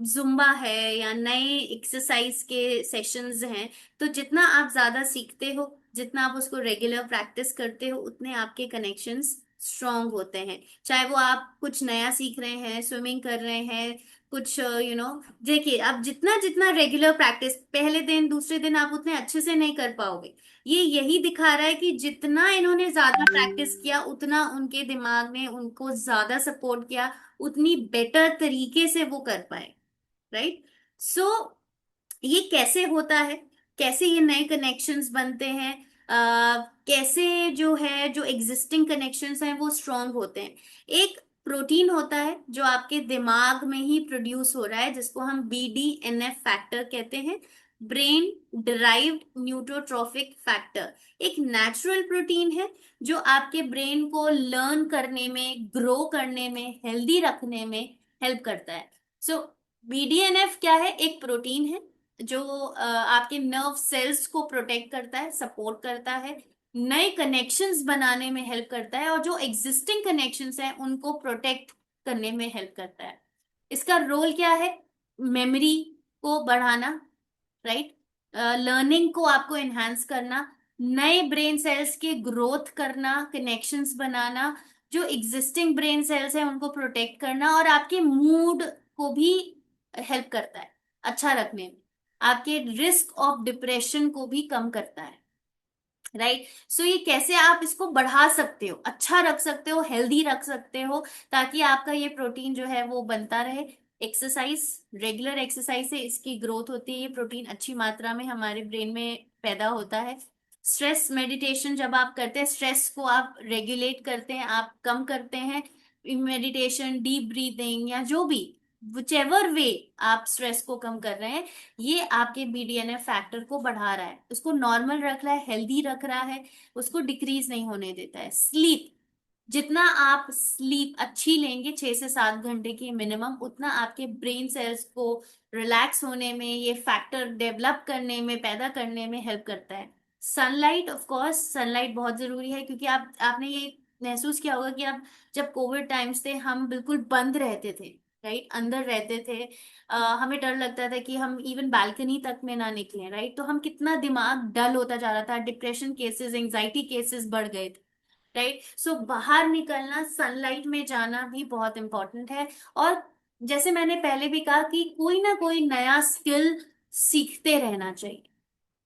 जुम्बा है, या नए एक्सरसाइज के सेशंस हैं, तो जितना आप ज्यादा सीखते हो, जितना आप उसको रेगुलर प्रैक्टिस करते हो, उतने आपके कनेक्शंस स्ट्रांग होते हैं। चाहे वो आप कुछ नया सीख रहे हैं, स्विमिंग कर रहे हैं, कुछ देखिए, आप जितना जितना रेगुलर प्रैक्टिस, पहले दिन दूसरे दिन आप उतने अच्छे से नहीं कर पाओगे। ये यही दिखा रहा है कि जितना इन्होंने ज्यादा प्रैक्टिस किया, उतना उनके दिमाग ने उनको ज्यादा सपोर्ट किया, उतनी बेटर तरीके से वो कर पाए, राइट। सो ये कैसे होता है, कैसे ये नए कनेक्शंस बनते हैं, कैसे जो है, जो एग्जिस्टिंग कनेक्शंस हैं वो स्ट्रांग होते हैं। एक प्रोटीन होता है जो आपके दिमाग में ही प्रोड्यूस हो रहा है, जिसको हम BDNF फैक्टर कहते हैं, ब्रेन डिराइव्ड न्यूरोट्रॉफिक फैक्टर। एक नेचुरल प्रोटीन है जो आपके ब्रेन को लर्न करने में, ग्रो करने में, हेल्दी रखने में हेल्प करता है। सो BDNF क्या है? एक प्रोटीन है जो आपके नर्व सेल्स को प्रोटेक्ट करता है, सपोर्ट करता है, नए कनेक्शंस बनाने में हेल्प करता है, और जो एग्जिस्टिंग कनेक्शंस हैं उनको प्रोटेक्ट करने में हेल्प करता है। इसका रोल क्या है? मेमोरी को बढ़ाना, राइट, लर्निंग को आपको एनहांस करना, नए ब्रेन सेल्स के ग्रोथ करना, कनेक्शंस बनाना, जो एग्जिस्टिंग ब्रेन सेल्स हैं उनको प्रोटेक्ट करना, और आपके मूड को भी हेल्प करता है अच्छा रखने में, आपके रिस्क ऑफ डिप्रेशन को भी कम करता है, राइट। सो ये कैसे आप इसको बढ़ा सकते हो, अच्छा रख सकते हो, हेल्दी रख सकते हो, ताकि आपका ये प्रोटीन जो है वो बनता रहे। एक्सरसाइज, रेगुलर एक्सरसाइज से इसकी ग्रोथ होती है, ये प्रोटीन अच्छी मात्रा में हमारे ब्रेन में पैदा होता है। स्ट्रेस मेडिटेशन जब आप करते हैं, स्ट्रेस को आप रेगुलेट करते हैं, आप कम करते हैं, मेडिटेशन, डीप ब्रीदिंग, या जो भी विचेवर वे आप स्ट्रेस को कम कर रहे हैं, ये आपके BDNF फैक्टर को बढ़ा रहा है, उसको नॉर्मल रख रहा है, हेल्दी रख रहा है, उसको डिक्रीज नहीं होने देता है। स्लीप, जितना आप स्लीप अच्छी लेंगे 6 से 7 घंटे की मिनिमम, उतना आपके ब्रेन सेल्स को रिलैक्स होने में, ये फैक्टर डेवलप करने में, पैदा करने में हेल्प करता है। सनलाइट, ऑफ कोर्स सनलाइट बहुत जरूरी है, क्योंकि आपने ये महसूस किया होगा कि आप, जब कोविड टाइम्स थे हम बिल्कुल बंद रहते थे, राइट, अंदर रहते थे। हमें डर लगता था कि हम इवन बालकनी तक में ना निकलें, राइट, तो हम कितना दिमाग डल होता जा रहा था, डिप्रेशन केसेस, एंजाइटी केसेस बढ़ गए थे, राइट। सो बाहर निकलना, सनलाइट में जाना भी बहुत इंपॉर्टेंट है। और जैसे मैंने पहले भी कहा कि कोई ना कोई नया स्किल सीखते रहना चाहिए,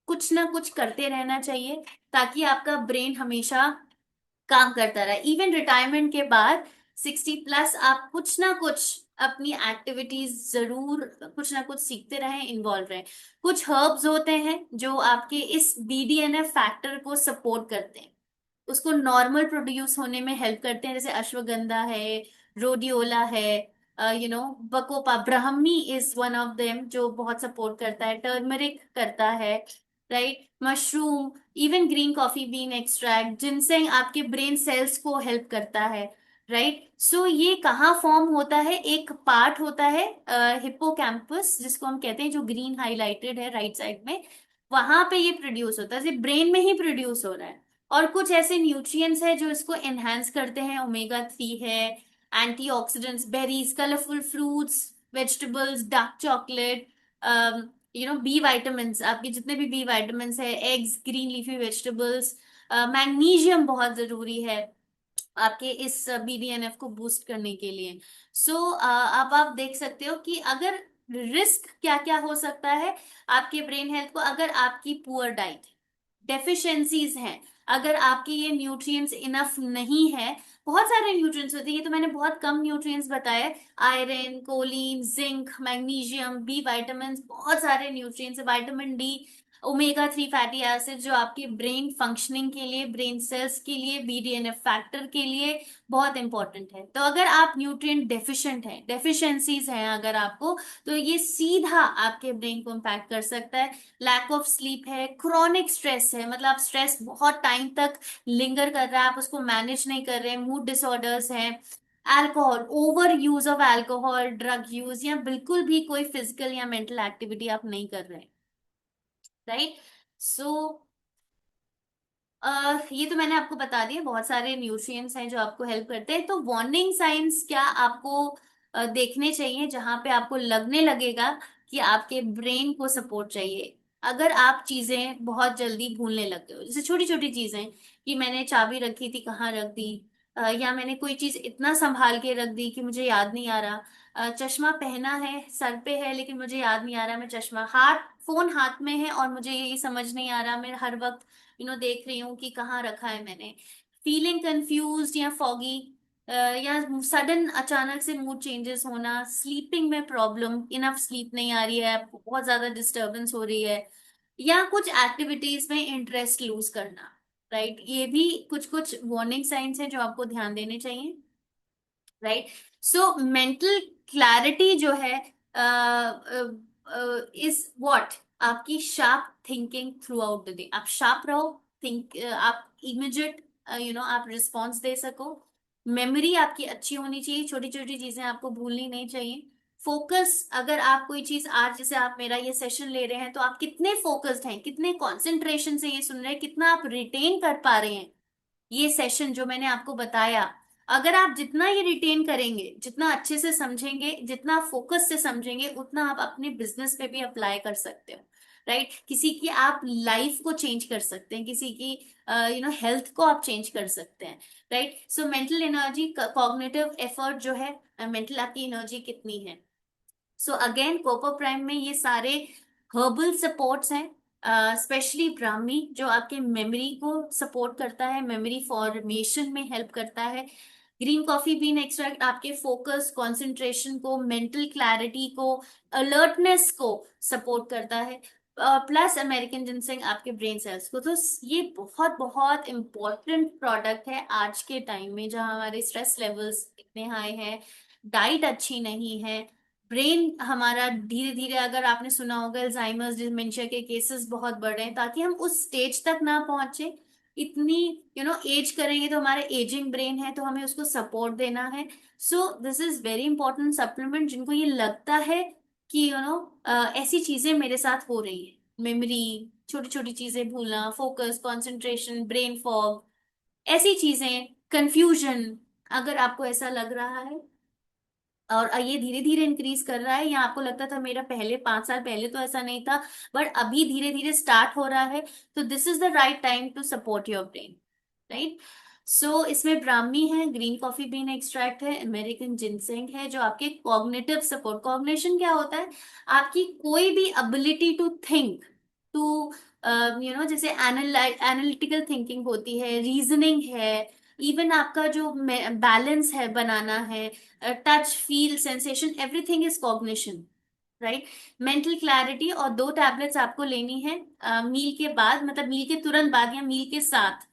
कुछ ना कुछ करते रहना चाहिए, ताकि आपका ब्रेन हमेशा काम करता रहे। इवन रिटायरमेंट के बाद 60 प्लस आप कुछ ना कुछ अपनी एक्टिविटीज जरूर, कुछ ना कुछ सीखते रहें, इन्वॉल्व रहें। कुछ हर्ब्स होते हैं जो आपके इस BDNF फैक्टर को सपोर्ट करते हैं, उसको नॉर्मल प्रोड्यूस होने में हेल्प करते हैं, जैसे अश्वगंधा है, रोडियोला है, bacopa, Brahmi is one of them जो बहुत सपोर्ट करता है, टर्मरिक करता है, right, mushroom, even green coffee bean extract, ginseng आपके ब्रेन सेल्स को हेल्प करता है, राइट। सो ये कहाँ फॉर्म होता है, एक पार्ट होता है हिप्पोकैम्पस जिसको हम कहते हैं, जो ग्रीन हाईलाइटेड है राइट साइड में, वहां पे ये प्रोड्यूस होता है, सिर्फ ब्रेन में ही प्रोड्यूस हो रहा है। और कुछ ऐसे न्यूट्रिएंट्स हैं जो इसको एनहांस करते हैं, ओमेगा 3 है, antioxidants, berries, colourful fruits, vegetables, dark chocolate, B vitamin, आपके जितने भी बी वाइटामिन है, eggs, green leafy vegetables, magnesium बहुत जरूरी है आपके इस BDNF को बूस्ट करने के लिए। सो अब आप देख सकते हो कि अगर रिस्क क्या क्या हो सकता है आपके ब्रेन हेल्थ को, अगर आपकी पुअर डाइट, डेफिशिएंसीज हैं, अगर आपके ये न्यूट्रिएंट्स इनफ नहीं है, बहुत सारे न्यूट्रिएंट्स होते हैं, ये तो मैंने बहुत कम न्यूट्रिएंट्स बताए, iron, choline, zinc, magnesium, B vitamin, बहुत सारे nutrients, vitamin D, omega 3 fatty acid, जो आपके ब्रेन फंक्शनिंग के लिए, ब्रेन सेल्स के लिए, BDNF फैक्टर के लिए बहुत इंपॉर्टेंट है। तो अगर आप न्यूट्रिएंट डेफिशिएंट हैं, डेफिशिएंसीज हैं अगर आपको, तो ये सीधा आपके ब्रेन को इम्पैक्ट कर सकता है। लैक ऑफ स्लीप है, क्रॉनिक स्ट्रेस है, मतलब स्ट्रेस बहुत टाइम तक लिंगर कर रहा है, आप उसको मैनेज नहीं कर रहे हैं, मूड डिसऑर्डर्स हैं, alcohol, over use of alcohol, drug use, या बिल्कुल भी कोई फिजिकल या मेंटल एक्टिविटी आप नहीं कर रहे हैं, राइट। सो ये तो मैंने आपको बता दिया, बहुत सारे न्यूट्रिएंट्स हैं जो आपको हेल्प करते हैं। तो वार्निंग साइंस क्या आपको देखने चाहिए, जहां पे आपको लगने लगेगा कि आपके ब्रेन को सपोर्ट चाहिए। अगर आप चीजें बहुत जल्दी भूलने लगते हो, जैसे छोटी छोटी चीजें, कि मैंने चाबी रखी थी कहाँ रख दी, या मैंने कोई चीज इतना संभाल के रख दी कि मुझे याद नहीं आ रहा, चश्मा पहना है, सर पे है, लेकिन मुझे याद नहीं आ रहा मैं चश्मा, फोन हाथ में है और मुझे यही समझ नहीं आ रहा, मैं हर वक्त देख रही हूँ कि कहाँ रखा है मैंने, फीलिंग कंफ्यूज या फॉगी, या सडन अचानक से मूड चेंजेस होना, स्लीपिंग में प्रॉब्लम, इनफ स्लीप नहीं आ रही है, आपको बहुत ज्यादा डिस्टरबेंस हो रही है, या कुछ एक्टिविटीज में इंटरेस्ट लूज करना, राइट, ये भी कुछ कुछ वार्निंग साइंस हैं जो आपको ध्यान देने चाहिए, राइट। सो मेंटल क्लैरिटी जो है इज व्हाट, आपकी sharp thinking through out the day, आप शार्प रहो, थिंक, आप इमिजिएट, आप रिस्पॉन्स दे सको, मेमोरी आपकी अच्छी होनी चाहिए, छोटी छोटी चीजें आपको भूलनी नहीं चाहिए, फोकस, अगर आप कोई चीज, आज जैसे आप मेरा ये सेशन ले रहे हैं तो आप कितने फोकस्ड हैं, कितने कंसंट्रेशन से ये सुन रहे हैं, कितना आप रिटेन कर पा रहे हैं ये सेशन जो मैंने आपको बताया, अगर आप जितना ये रिटेन करेंगे, जितना अच्छे से समझेंगे, जितना फोकस से समझेंगे, उतना आप अपने बिजनेस पे भी अप्लाई कर सकते हो, राइट। किसी की आप लाइफ को चेंज कर सकते हैं, किसी की हेल्थ को आप चेंज कर सकते हैं, right. So mental energy, cognitive effort जो है, मेंटल आपकी एनर्जी कितनी है। सो अगेन कोको प्राइम में ये सारे हर्बल सपोर्ट्स हैं, स्पेशली ब्राह्मी जो आपके मेमोरी को सपोर्ट करता है, मेमोरी फॉर्मेशन में हेल्प करता है, ग्रीन कॉफी बीन एक्सट्रैक्ट आपके फोकस, कंसंट्रेशन को, मेंटल क्लैरिटी को, अलर्टनेस को सपोर्ट करता है, प्लस अमेरिकन जिनसेंग आपके ब्रेन सेल्स को। तो ये बहुत बहुत इंपॉर्टेंट प्रोडक्ट है आज के टाइम में, जहां हमारे स्ट्रेस लेवल्स इतने हाई हैं, डाइट अच्छी नहीं है, ब्रेन हमारा धीरे धीरे, अगर आपने सुना होगा अल्जाइमर्स डिमेंशिया के केसेस बहुत बढ़ रहे हैं, ताकि हम उस स्टेज तक ना पहुंचे, इतनी एज करेंगे तो हमारा एजिंग ब्रेन है, तो हमें उसको सपोर्ट देना है। So this is very important supplement, जिनको ये लगता है कि ऐसी चीजें मेरे साथ हो रही है, मेमोरी, छोटी छोटी चीजें भूलना, फोकस, कंसंट्रेशन, ब्रेन फॉग, ऐसी चीजें, कंफ्यूजन, अगर आपको ऐसा लग रहा है और ये धीरे धीरे इंक्रीज कर रहा है, या आपको लगता था मेरा पहले 5 साल पहले तो ऐसा नहीं था बट अभी धीरे धीरे स्टार्ट हो रहा है, तो this is the right time to support your brain, right. So इसमें ब्राह्मी है, ग्रीन कॉफी बीन एक्सट्रैक्ट है, अमेरिकन जिनसेंग है, जो आपके कॉग्निटिव सपोर्ट, कॉग्निशन क्या होता है, आपकी कोई भी एबिलिटी टू थिंक, टू जैसे एनालिटिकल थिंकिंग होती है, रीजनिंग है, इवन आपका जो बैलेंस है बनाना है, touch, feel, sensation, everything is cognition, right. Mental clarity, और 2 टैबलेट्स आपको लेनी है मील के बाद, मतलब मील के तुरंत बाद या मील के साथ,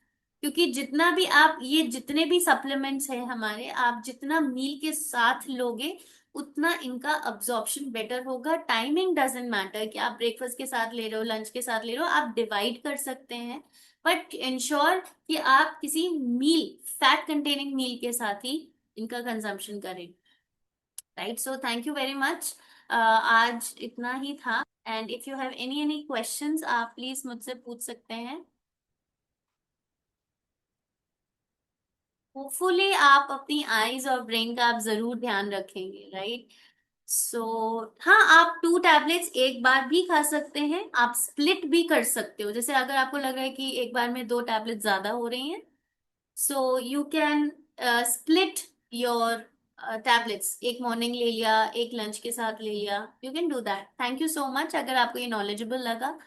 क्योंकि जितना भी आप ये जितने भी सप्लीमेंट्स हैं हमारे, आप जितना मील के साथ लोगे उतना इनका अब्जॉर्प्शन बेटर होगा। टाइमिंग डजेंट मैटर कि आप ब्रेकफास्ट के साथ ले रहे हो, लंच के साथ ले रहे हो, आप डिवाइड कर सकते हैं, बट इंश्योर कि आप किसी मील, फैट कंटेनिंग मील के साथ ही इनका कंजम्पशन करें, right. So thank you very much, आज इतना ही था, and if you have any questions आप प्लीज मुझसे पूछ सकते हैं। होपफुली आप अपनी आईज और ब्रेन का आप जरूर ध्यान रखेंगे, राइट। सो हाँ, आप 2 टैबलेट्स एक बार भी खा सकते हैं, आप स्प्लिट भी कर सकते हो, जैसे अगर आपको लग रहा है कि एक बार में 2 टैबलेट ज्यादा हो रही हैं, so you can split your tablets, एक मॉर्निंग ले लिया, एक लंच के साथ ले लिया, you can do that. Thank you so much, अगर आपको ये नॉलेजेबल लगा,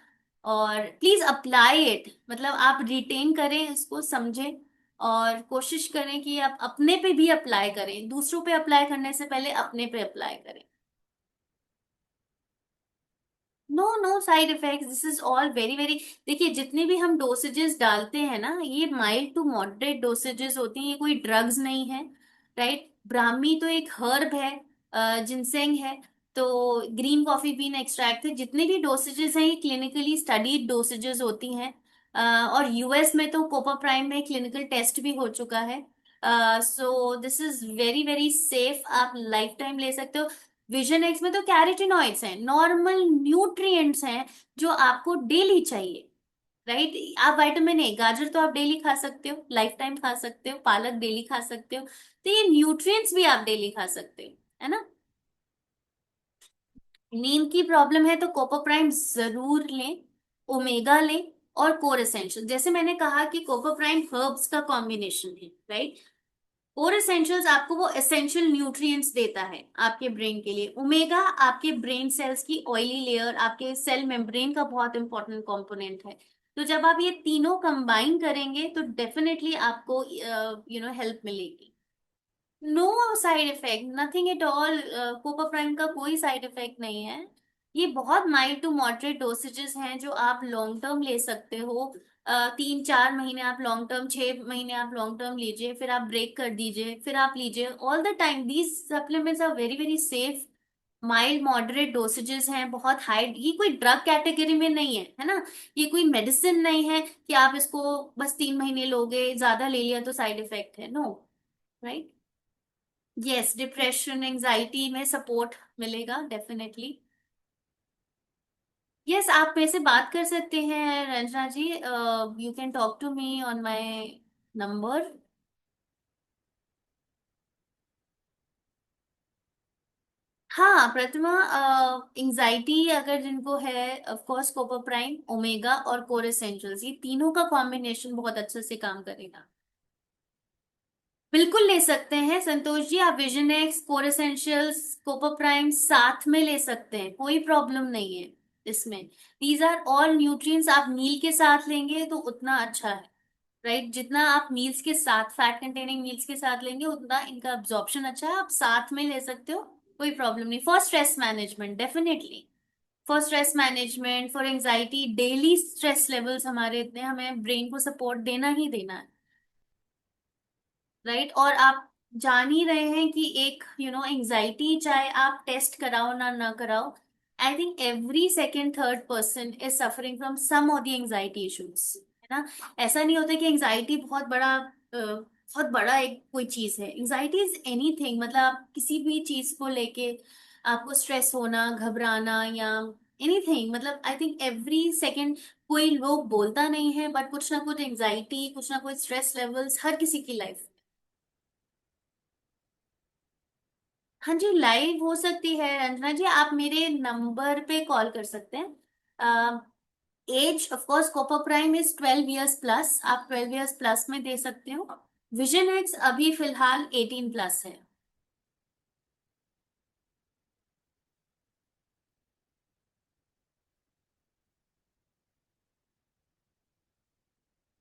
और प्लीज अप्लाई इट, मतलब आप रिटेन करें इसको, समझें, और कोशिश करें कि आप अपने पे भी अप्लाई करें, दूसरों पे अप्लाई करने से पहले अपने पे अप्लाई करें। No no side effects, this is all very very, देखिए जितने भी हम डोसेजेस डालते हैं ना, ये माइल्ड टू मॉडरेट डोसेजेस होती हैं, ये कोई ड्रग्स नहीं है, राइट। ब्राह्मी तो एक हर्ब है, जिनसेंग है, तो ग्रीन कॉफी बीन एक्सट्रैक्ट है, जितने भी डोसेजेस हैं ये क्लिनिकली स्टडीड डोसेजेस होती हैं, और यूएस में तो कोपाप्राइम में क्लिनिकल टेस्ट भी हो चुका है। So this is very very safe, आप लाइफ टाइम ले सकते हो। विजन एक्स में तो कैरोटीनॉइड्स हैं, नॉर्मल न्यूट्रिएंट्स हैं जो आपको डेली चाहिए, राइट। आप विटामिन ए, गाजर तो आप डेली खा सकते हो, लाइफ टाइम खा सकते हो, पालक डेली खा सकते हो, तो ये न्यूट्रिएंट्स भी आप डेली खा सकते हो, है ना। नींद की प्रॉब्लम है तो कोकोप्राइम जरूर लें, ओमेगा लें, और कोर एसेंशियल, जैसे मैंने कहा कि कोकोप्राइम हर्ब्स का कॉम्बिनेशन है, राइट। कोर एसेंशियल्स आपको वो एसेंशियल न्यूट्रिएंट्स देता है आपके ब्रेन के लिए, ओमेगा आपके ब्रेन सेल्स की ऑयली लेयर, आपके सेल मेम्ब्रेन का बहुत इंपॉर्टेंट कंपोनेंट है, तो जब आप ये तीनों कंबाइन करेंगे तो डेफिनेटली आपको हेल्प मिलेगी। No side effect, nothing at all, कोकोप्राइम का कोई साइड इफेक्ट नहीं है, ये बहुत माइल्ड टू मॉडरेट डोसेजेस हैं जो आप लॉन्ग टर्म ले सकते हो। 3-4 महीने आप लॉन्ग टर्म, 6 महीने आप लॉन्ग टर्म लीजिए, फिर आप ब्रेक कर दीजिए, फिर आप लीजिए, all the time these supplements are very very safe, mild moderate dosages हैं, बहुत हाई, ये कोई ड्रग कैटेगरी में नहीं है ना, ये कोई मेडिसिन नहीं है कि आप इसको बस 3 महीने लोगे, ज्यादा ले लिया तो साइड इफेक्ट है, no, right. Yes, depression, anxiety में सपोर्ट मिलेगा डेफिनेटली। यस, आप मेरे से बात कर सकते हैं Ranjana ji, you can talk to me on my number. हाँ प्रतिमा, एंजाइटी अगर जिनको है, ऑफ कोर्स कोकोप्राइम, ओमेगा और कोर एसेंशियल्स, ये तीनों का कॉम्बिनेशन बहुत अच्छे से काम करेगा। बिल्कुल ले सकते हैं संतोष जी, आप विजन एक्स, कोर एसेंशियल्स, कोकोप्राइम साथ में ले सकते हैं, कोई प्रॉब्लम नहीं है इसमें। दीज आर ऑल न्यूट्रिएंट्स, आप मील के साथ लेंगे तो उतना अच्छा है, राइट। जितना आप मील्स के साथ, फैट कंटेनिंग मील्स के साथ लेंगे उतना इनका अब्जॉर्प्शन अच्छा है, आप साथ में ले सकते हो, कोई प्रॉब्लम नहीं। For stress management definitely, for stress management, for anxiety, daily stress levels हमारे इतने, हमें ब्रेन को सपोर्ट देना ही देना है, राइट। और आप जान ही रहे हैं कि एक एंजाइटी, चाहे आप टेस्ट कराओ ना ना कराओ, I think every second third person is suffering from some of the anxiety issues, ना। ऐसा नहीं होता कि एंजाइटी बहुत बड़ा एक कोई चीज है। एंजाइटी इज एनीथिंग, मतलब आप किसी भी चीज को लेके आपको स्ट्रेस होना, घबराना या एनीथिंग, मतलब आई थिंक एवरी सेकेंड कोई लोग बोलता नहीं है बट कुछ ना कुछ एंजाइटी, कुछ ना कुछ स्ट्रेस लेवल्स हर किसी की लाइफ। हाँ जी, लाइव हो सकती है रंजना जी, आप मेरे नंबर पे कॉल कर सकते हैं। As of course Copa Prime is 12 years plus, आप 12 इयर्स प्लस में दे सकते हो। विजन एक्स अभी फिलहाल 18 प्लस है।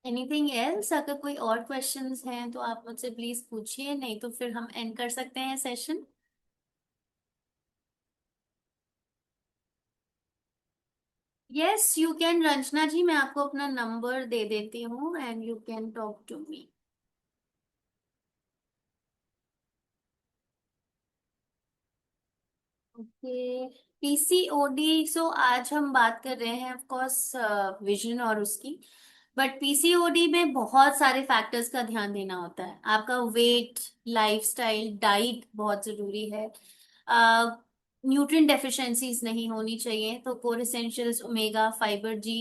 एनीथिंग एल्स, अगर कोई और क्वेश्चंस हैं तो आप मुझसे प्लीज पूछिए, नहीं तो फिर हम एंड कर सकते हैं session. Yes you can Ranjana ji, मैं आपको अपना नंबर दे देती हूँ and you can talk to me. Okay, PCOD, so आज हम बात कर रहे हैं ऑफ कोर्स विजन और उसकी, बट पीसीओडी में बहुत सारे फैक्टर्स का ध्यान देना होता है। आपका वेट, लाइफस्टाइल, डाइट बहुत जरूरी है। न्यूट्रिएंट डेफिशिएंसीज नहीं होनी चाहिए, तो कोर एसेंशियल्स, ओमेगा, फाइबर जी,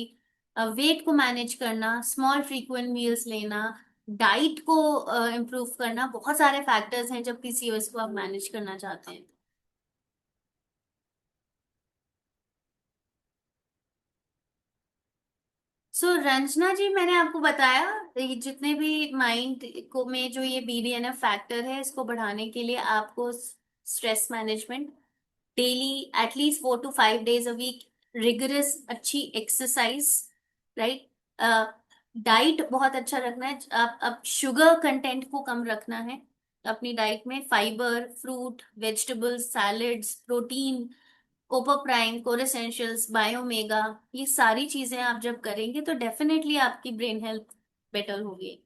वेट को मैनेज करना, स्मॉल फ्रीक्वेंट मील्स लेना, डाइट को इम्प्रूव करना, बहुत सारे फैक्टर्स हैं जब पीसीओएस को आप मैनेज करना चाहते हैं। सो रंजना जी, मैंने आपको बताया ये जितने भी माइंड को में जो ये बीडीएनएफ फैक्टर है, इसको बढ़ाने के लिए आपको stress management, daily at least 4 to 5 days a week, rigorous अच्छी एक्सरसाइज, राइट, डाइट बहुत अच्छा रखना है। आप अब शुगर कंटेंट को कम रखना है अपनी डाइट में, fibre, fruit, vegetables, salads, protein, कोपा प्राइम, कोर एसेंशियल्स, बायोमेगा, ये सारी चीजें आप जब करेंगे तो डेफिनेटली आपकी ब्रेन हेल्थ बेटर होगी।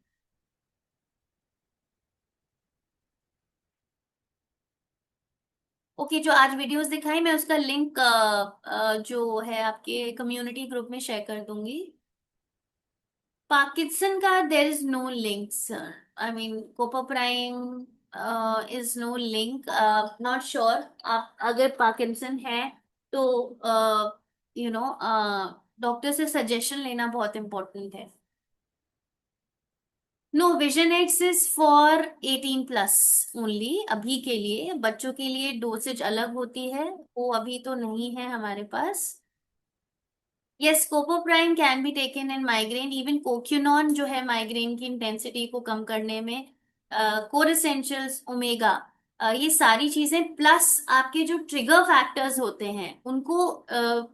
ओके, जो आज वीडियोस दिखाई मैं उसका लिंक जो है आपके कम्युनिटी ग्रुप में शेयर कर दूंगी। पार्किंसन का there is no link sir, I mean Copa Prime is no link, not sure. आप अगर पार्किंसन है तो यू नो डॉक्टर से सजेशन लेना बहुत इंपॉर्टेंट है। No, vision X is for 18 plus only, अभी के लिए। बच्चों के लिए डोसेज अलग होती है, वो अभी तो नहीं है हमारे पास। यस, कोपोप्राइन can be taken in migraine, even कोक्यूनॉन जो है माइग्रेन की इंटेंसिटी को कम करने में, कोर एसेंशियल्स, ओमेगा, ये सारी चीजें प्लस आपके जो ट्रिगर फैक्टर्स होते हैं उनको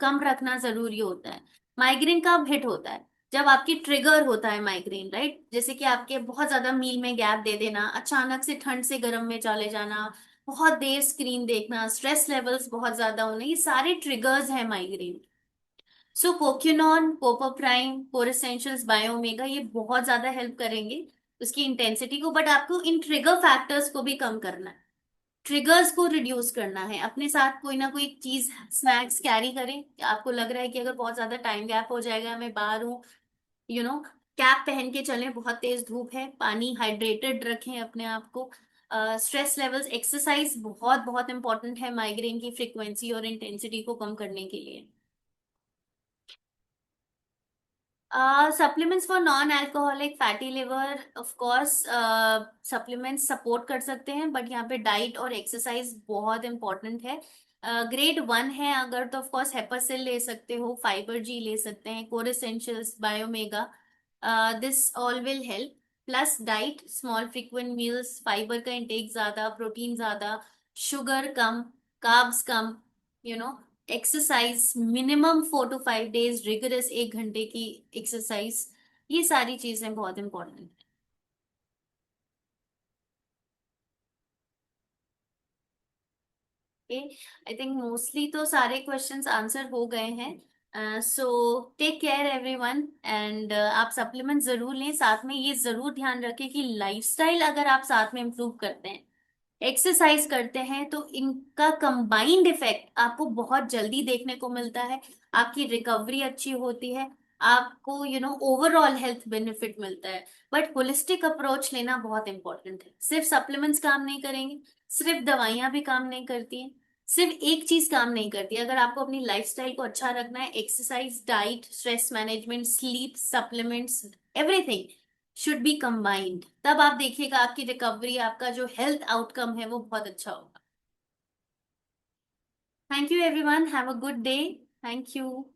कम रखना जरूरी होता है। माइग्रेन कब हिट होता है? जब आपकी ट्रिगर होता है माइग्रेन, राइट, जैसे कि आपके बहुत ज्यादा मील में गैप दे देना, अचानक से ठंड से गर्म में चले जाना, बहुत देर स्क्रीन देखना, स्ट्रेस लेवल्स बहुत ज्यादा होना, ये सारे ट्रिगर्स हैं माइग्रेन। सो कोक्यूनॉन, कोपोप्राइम, कोर एसेंशियल्स, बायोमेगा, ये बहुत ज्यादा हेल्प करेंगे उसकी इंटेंसिटी को, बट आपको इन ट्रिगर फैक्टर्स को भी कम करना है, ट्रिगर्स को रिड्यूस करना है। अपने साथ कोई ना कोई चीज, स्नैक्स कैरी करें। आपको लग रहा है कि अगर बहुत ज्यादा टाइम गैप हो जाएगा, मैं बाहर हूँ, कैप पहन के चलें, बहुत तेज धूप है, पानी, हाइड्रेटेड रखें अपने आप को। स्ट्रेस लेवल्स, एक्सरसाइज बहुत बहुत इंपॉर्टेंट है माइग्रेन की फ्रीक्वेंसी और इंटेंसिटी को कम करने के लिए। Supplements for non alcoholic fatty liver, of course supplements support कर सकते हैं, बट यहाँ पे डाइट और एक्सरसाइज बहुत इंपॉर्टेंट है। ग्रेड 1 है अगर, तो ऑफ कोर्स हेपासिल ले सकते हो, फाइबर जी ले सकते हैं, कोर एसेंशियल्स, बायोमेगा, this all will help. Plus diet, small frequent meals, fibre का इंटेक ज्यादा, प्रोटीन ज्यादा, शुगर कम, कार्ब्स कम, you know exercise minimum 4 to 5 days, rigorous 1 घंटे की एक्सरसाइज, ये सारी चीजें बहुत इंपॉर्टेंट है। आई थिंक मोस्टली तो सारे क्वेश्चंस आंसर हो गए हैं। So take care everyone, and आप सप्लीमेंट जरूर लें, साथ में ये जरूर ध्यान रखें कि लाइफस्टाइल अगर आप साथ में इम्प्रूव करते हैं, एक्सरसाइज करते हैं, तो इनका कंबाइंड इफेक्ट आपको बहुत जल्दी देखने को मिलता है, आपकी रिकवरी अच्छी होती है, आपको ओवरऑल हेल्थ बेनिफिट मिलता है। बट होलिस्टिक अप्रोच लेना बहुत इंपॉर्टेंट है। सिर्फ सप्लीमेंट्स काम नहीं करेंगे, सिर्फ दवाइयां भी काम नहीं करती हैं, सिर्फ एक चीज काम नहीं करती। अगर आपको अपनी लाइफस्टाइल को अच्छा रखना है, exercise, diet, stress management, sleep, supplements, everything should be combined. तब आप देखिएगा आपकी रिकवरी, आपका जो हेल्थ आउटकम है वो बहुत अच्छा होगा। Thank you everyone, have a good day. Thank you.